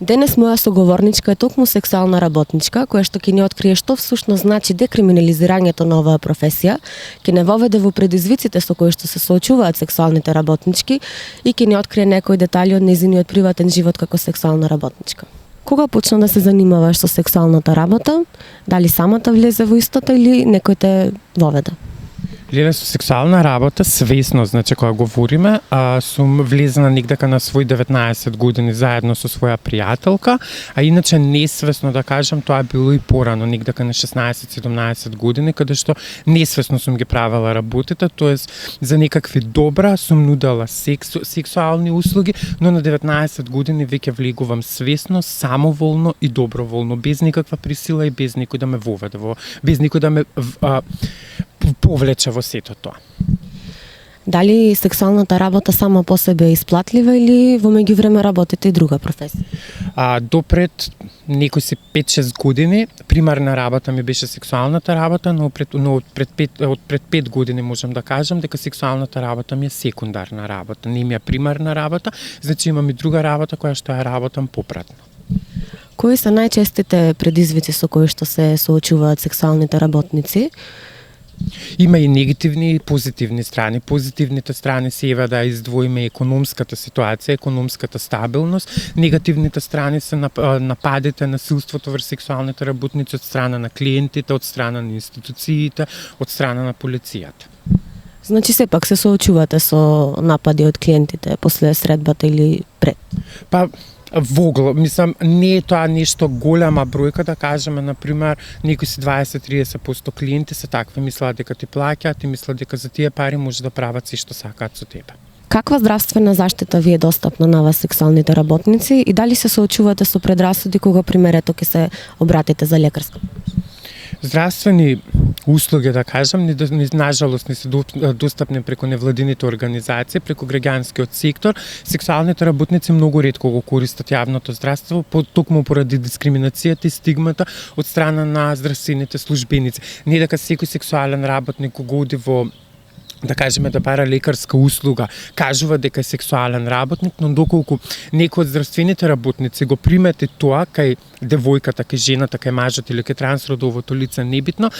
Денес моја соговорничка е токму сексуална работничка, која што ќе ни открие што всушност значи декриминализирањето на оваа професија, ќе не воведе во предизвиците со кои што се соочуваат сексуалните работнички и ќе ни открие некои детали од нејзиниот приватен живот како сексуална работничка. Кога почна да се занимаваш со сексуалната работа? Дали самата влезе во истото или некој те воведе? Леле, со сексуална работа, свесно, значи, кога говориме, сум влезена негдека на свој 19 години заедно со своја пријателка, а иначе несвесно, да кажам, тоа било и порано, негдека на 16-17 години, каде што несвесно сум ги правела работите, тоест за некакви добра сум нудела сексуални услуги, но на 19 години веќе влегувам свесно, самоволно и доброволно, без никаква присила и без никој да ме воведе, без никој да ме повлече во сето тоа. Дали сексуалната работа сама по себе е исплатлива или во меѓувреме работите и друга професија? Допред некои си 5-6 години, примарна работа ми беше сексуалната работа, но од пред 5 години можам да кажам дека сексуалната работа ми е секундарна работа, не ми е примарна работа, значи имам и друга работа која што ја работам попратно. Кои се најчестите предизвици со кои што се соочуваат сексуалните работници? Има и негативни и позитивни страни. Позитивните страни се ева да издвоиме економската ситуација, економската стабилност. Негативните страни се нападите, насилството врз сексуалните работници од страна на клиентите, од страна на институциите, од страна на полицијата. Значи сепак се соочувате со напади од клиентите после средбата или пред? Мислам, не е тоа нешто голема бројка, да кажеме, например, некои си 20-30% клиенти се такви, мислат дека ти плаќаат и мислат дека за тие пари може да прават се што сакаат со тебе. Каква здравствена заштита ви е достапна на вас сексуалните работници и дали се соочувате со предрасуди кога примерето ќе се обратите за лекарска помош? Здравствени услуги, да кажам, нажалост не се достапни преку невладините организации, преку граѓанскиот сектор. Сексуалните работници многу ретко го користат јавното здравство, токму поради дискриминацијата и стигмата од страна на здравствените службеници. Не дека секој сексуален работник кога оди во, да кажеме, да бара лекарска услуга, кажува дека е сексуален работник, но доколку некој од здравствените работници го примети тоа кај девојката, кај жената, кај мажот или кај трансродовото лице, небитно,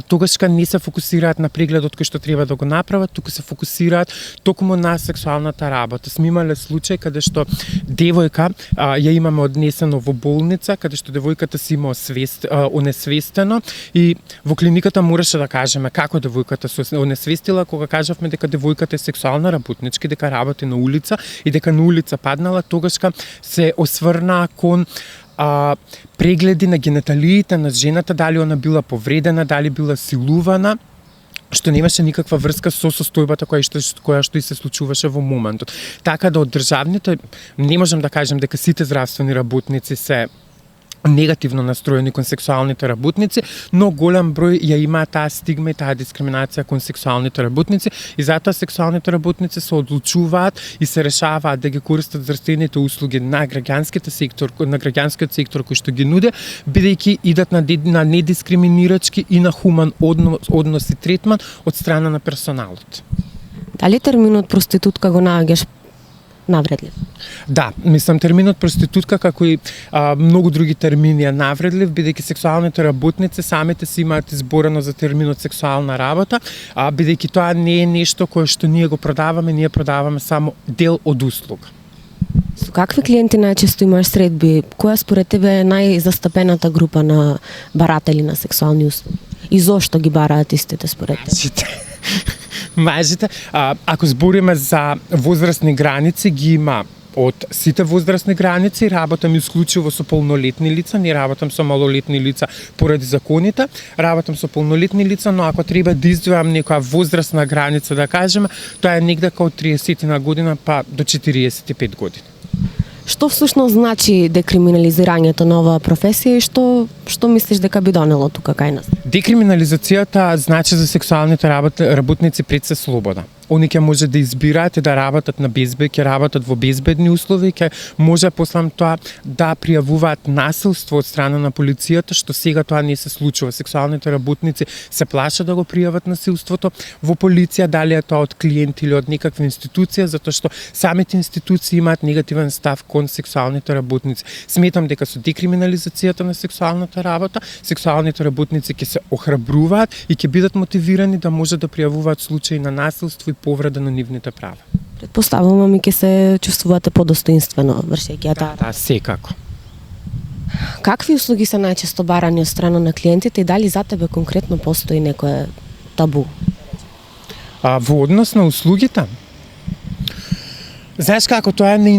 тогаш не се фокусираат на прегледот кој што треба да го направат, туку се фокусираат токму на сексуалната работа. Сме имале случај каде што девојка ја имаме однесено во болница, каде што девојката си има онесвестено и во клиниката мораше да кажеме како девојката се онесвестила кога кажавме дека девојката е сексуална работничка, дека работи на улица и дека на улица паднала, тогашка се осврна кон прегледи на гениталиите на жената, дали она била повредена, дали била силувана, што немаше никаква врска со состојбата која што и се случуваше во моментот. Така да од државните не можам да кажем дека сите здравствени работници се негативно настроени кон сексуалните работници, но голем број ја имаат таа стигма и таа дискриминација кон сексуалните работници и затоа сексуалните работници се одлучуваат и се решаваат да ги користат здравствените услуги на граѓанскиот сектор кој што ги нуде, бидејќи идат на недискриминирачки и на хуман однос и третман од страна на персоналот. Дали терминот проститутка го наоѓаш навредлив? Да, мислам терминот проститутка како и многу други термини е навредлив, бидејќи сексуалните работници самите си имаат изборено за терминот сексуална работа, бидејќи тоа не е нешто кое што ние го продаваме, ние продаваме само дел од услуга. Со какви клиенти најчесто имаш средби? Која според тебе е најзастапената група на баратели на сексуални услуги? И зошто ги бараат истите според тебе? Мажите, ако збориме за возрастни граници, ги има од сите возрастни граници, работам исклучиво со полнолетни лица, не работам со малолетни лица поради законите, работам со полнолетни лица, но ако треба да издвојам некоја возрастна граница, да кажеме, тоа е негдека од 30 година па до 45 години. Што всушност значи декриминализирањето на оваа професија и што што мислиш дека би донело тука кај нас? Декриминализацијата значи за сексуалните работници пред се слобода. Они ќе може да избираат и да работат на ќе работат во безбедни услови, ќе може после тоа да пријавуваат насилство од страна на полицијата, што сега тоа не се случува. Сексуалните работници се плашат да го пријават насилството во полиција, дали е тоа од клиенти или од некаква институција, затоа што самите институции имаат негативен став кон сексуалните работници. Сметам дека со декриминализацијата на сексуалната работа, сексуалните работници ќе се охрабруваат и ќе бидат мотивирани да може да пријавуваат случаи на насилство и повреда на нивните права. Предпоставувам и ќе се чувствувате подостоинствено вршејќи таа. Да, секако. Какви услуги се најчесто барани од страна на клиентите и дали за тебе конкретно постои некое табу? Во однос на услугите, знаеш како, тоа е на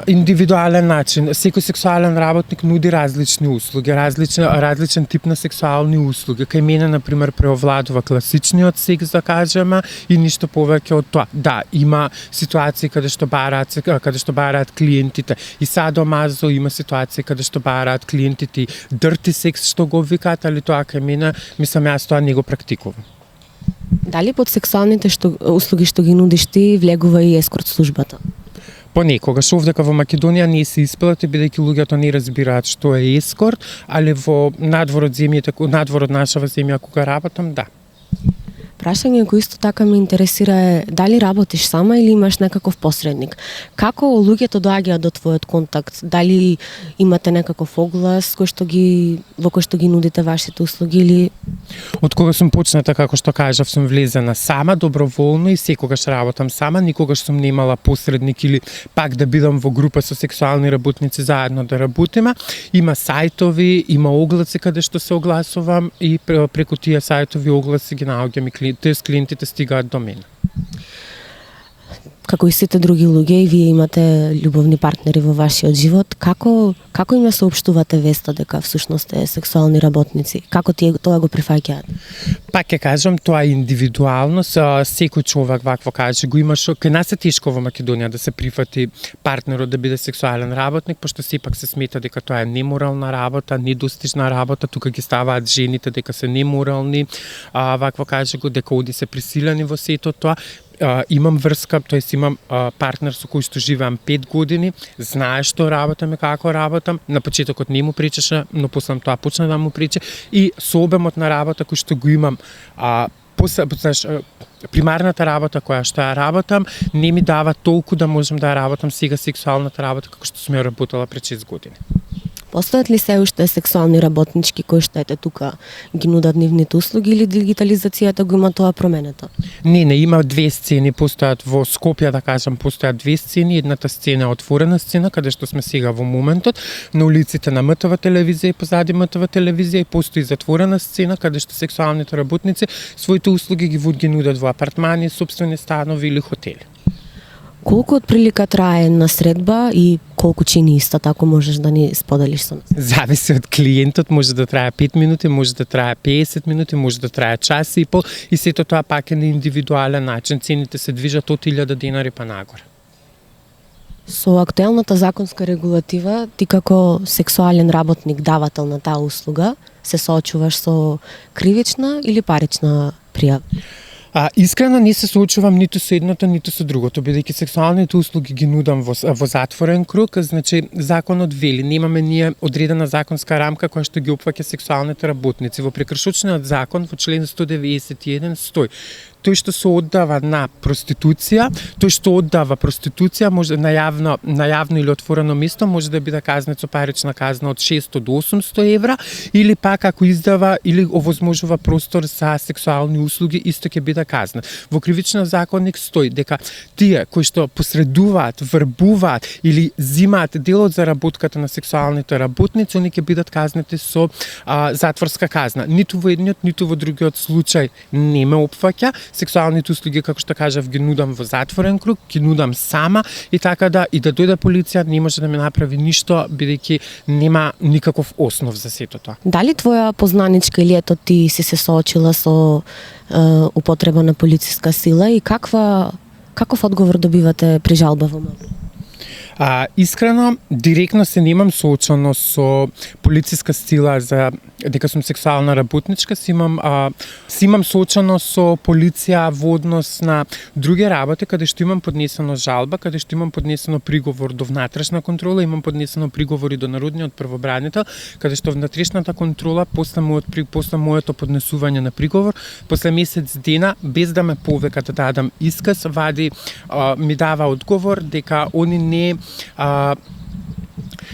индивидуален начин. Секој сексуален работник нуди различни услуги, различен тип на сексуални услуги. Кај мене, например, преовладува класичниот секс, да кажеме, и ништо повеќе од тоа. Да, има ситуации каде што бараат клиентите и садомазо, има ситуации каде што бараат клиентите дирти секс, што го викаат, али тоа кај мене, мислам, јас тоа не го практикувам. Дали под сексуалните услуги што ги нудиш ти влегува и ескорт службата? Понекогаш овдека во Македонија не се исплати, бидејќи луѓето не разбираат што е ескорт, али во надвор од нашава земја кога работам, да. Прашање кој исто така ме интересира е дали работиш сама или имаш некаков посредник? Како луѓето доаѓаат до твојот контакт? Дали имате некаков оглас во кој што ги нудите вашите услуги или Од кога сум почната, како што кажав, сум влезена сама, доброволно и секогаш работам сама, никогаш сум немала посредник или пак да бидам во група со сексуални работници заедно да работиме. Има сајтови, има огласи каде што се огласувам и преку тие сајтови огласи ги наоѓам и клиентите стигаат до мене. Како и сите други луѓе, и вие имате љубовни партнери во вашиот живот, како им соопштувате веста дека всушност е сексуални работници? Како тие тоа го прифаќаат? Пак ќе кажам, тоа е индивидуално, секој човек вакво каже, го имаш, кај нас е тешко во Македонија да се прифати партнерот да биде сексуален работник, пошто сепак се смета дека тоа е неморална работа, недостижна работа, тука ги ставаат жените дека се неморални, вакво каже го дека оди се присилени во сето тоа. Имам врска, тоест имам партнер со кој што живеам 5 години, знае што работам и како работам. На почетокот не му пречеше, но после тоа почна да му пречи и со обемот на работа кој што го имам, примарната работа која што ја работам, не ми дава толку да можам да ја работам сега сексуалната работа како што сум ја работела пред 6 години. Постојат ли се уште сексуални работнички кои што ете тука ги нудат нивните услуги или дигитализацијата го има тоа променето? Не, има две сцени, постојат во Скопје, да кажам, постојат две сцени, едната сцена е отворена сцена, каде што сме сега во моментот, на улиците на МТВ телевизија и позади МТВ телевизија, и постои затворена сцена каде што сексуалните работници своите услуги ги нудат во апартмани, сопствени станови или хотели. Колку отприлика трае една средба и колку чини истата, ако можеш да ни споделиш со нас? Зависи од клиентот, може да трае 5 минути, може да трае 50 минути, може да трае час и пол, и сето тоа пак е на индивидуален начин. Цените се движат од 1000 денари па нагоре. Со актуелната законска регулатива, ти како сексуален работник, давател на таа услуга, се соочуваш со кривична или парична пријава? Искрено не се соочувам ниту со едното, ниту со другото, бидејќи сексуалните услуги ги нудам во затворен круг, значи законот вели, немаме ние одредена законска рамка која што ги опфаќа сексуалните работници. Во прекршочниот закон во член 191 стои: тој што се оддава на проституција, може на јавно или отворено место може да биде казнет со парична казна од 600 до 800 евра, или пак ако издава или овозможува простор за сексуални услуги, исто ќе биде казнет. Во кривичниот законник стои дека тие кои што посредуваат, врбуваат или зимаат дел од заработката на сексуалните работници, они ќе бидат казнети со затворска казна. Ниту во едниот, ниту во другиот случај не ме опфаќа. Сексуалните услуги, како што кажав, ги нудам во затворен круг, ги нудам сама, и така да дојде полиција не може да ми направи ништо, бидејќи нема никаков основ за сето тоа. Дали твоја познаничка или ето ти си се соочила со употреба на полициска сила и каков одговор добивате при жалба во МВД? Искрено, директно се немам соочено со полициска сила за дека сум сексуална работничка, си имам соочено со полиција во однос на други работи, каде што имам поднесено жалба, каде што имам поднесено приговор до внатрешна контрола, имам поднесено приговори до народниот правобранител, каде што внатрешната контрола после моето поднесување на приговор, после месец дена, без да ме повика да дадам исказ, ми дава одговор дека они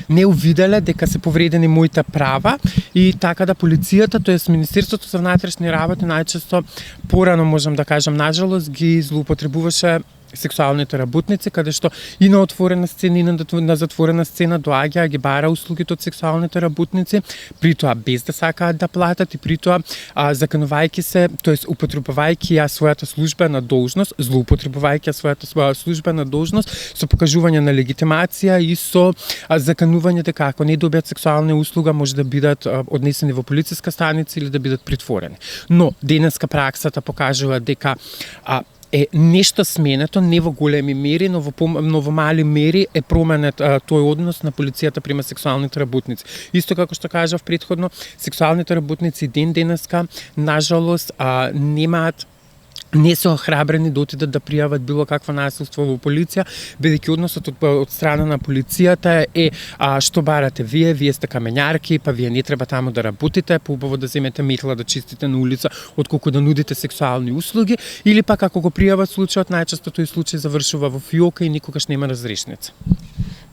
не увиделе дека се повредени моите права и така да полицијата, тоест Министерството за внатрешни работи најчесто порано можам да кажам нажалост ги злоупотребуваше сексуалните работници, каде што и на отворена сцена и на затворена сцена доаѓа ги бара услугите од сексуалните работници, при тоа без да сакаат да платат и при тоа заканувајќи се, тоест употребувајќи ја својата службена должност, злоупотребувајќи ја својата службена должност со покажување на легитимација и со заканување дека ако не добијат сексуална услуга може да бидат однесени во полициска станица или да бидат притворени. Но денеска праксата покажува дека е нешто сменето, не во големи мери, но во мали мери е променет тој однос на полицијата према сексуалните работници. Исто како што кажав претходно, сексуалните работници ден денеска, нажалост, не се охрабрени да отидат да пријават било какво насилство во полиција, бидејќи односот од страна на полицијата е што барате вие сте камењарки, па вие не треба таму да работите, поубаво да земете метла да чистите на улица, отколку да нудите сексуални услуги, или пак ако го пријават случајот, најчесто тој случај завршува во фиока и никогаш нема разрешница.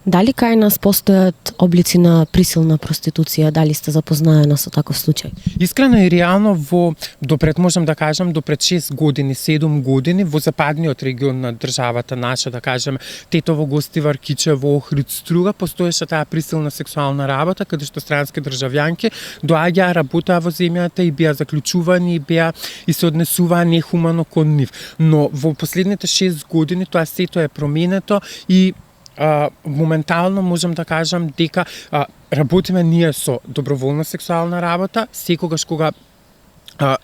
Дали кај нас постојат облици на присилна проституција? Дали сте запознаена со таков случај? Искрено и реално допред можам да кажам допред 6 години, 7 години во западниот регион на државата наша, да кажем Тетово, Гостивар, Кичево, Охрид, Струга, постоеше таа присилна сексуална работа каде што странски државјанки доаѓаа, работаа во земјата и беа заклучувани и се однесуваа нехумано кон нив. Но во последните 6 години тоа сето е променето и моментално можам да кажам дека работиме ние со доброволна сексуална работа, секогаш кога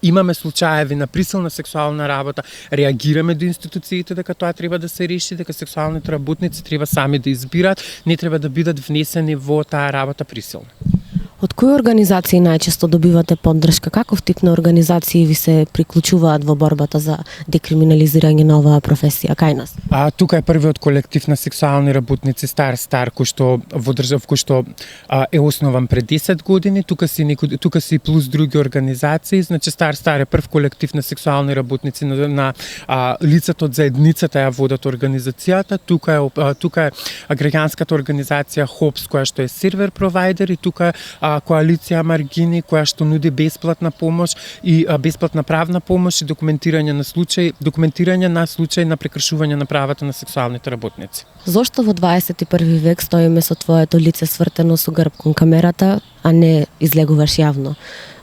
имаме случаеви на присилна сексуална работа, реагираме до институциите дека тоа треба да се реши, дека сексуалните работници треба сами да избират, не треба да бидат внесени во таа работа присилно. Од кои организации најчесто добивате поддршка? Каков тип на организации ви се приклучуваат во борбата за декриминализирање на оваа професија кај нас? Тука е првиот колектив на сексуални работници Стар кој што во држав кој што е основан пред 10 години, тука си плюс други организации, значи Стар е прв колектив на сексуални работници на лицата од заедницата ја водат организацијата, тука е граѓанската организација ХОПС која што е сервер провайдер и тука коалиција Маргини која што нуди бесплатна помош и бесплатна правна помош и документирање на случај на прекршување на правата на сексуалните работници. Зошто во 21 век стоиме со твоето лице свртено со грб кон камерата, а не излегуваш јавно?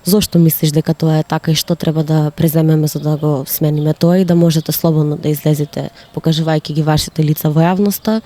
Зошто мислиш дека тоа е така и што треба да преземеме за да го смениме тоа и да можете слободно да излезете покажувајќи ги вашите лица во јавноста?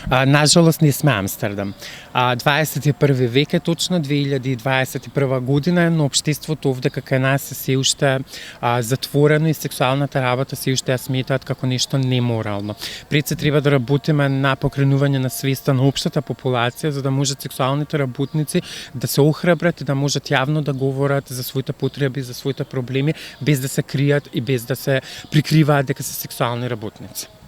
Нажалост не сме Амстердам. 21 век е точно, 2021 година е, но општеството овде кај нас е се уште затворено и сексуалната работа се уште ја сметаат како нешто неморално. Пред се треба да работиме на покренување на свеста на општата популација, за да можат сексуалните работници да се охрабрат и да можат јавно да говорат за своите потреби, за своите проблеми, без да се кријат и без да се прикриваат дека се сексуални работници.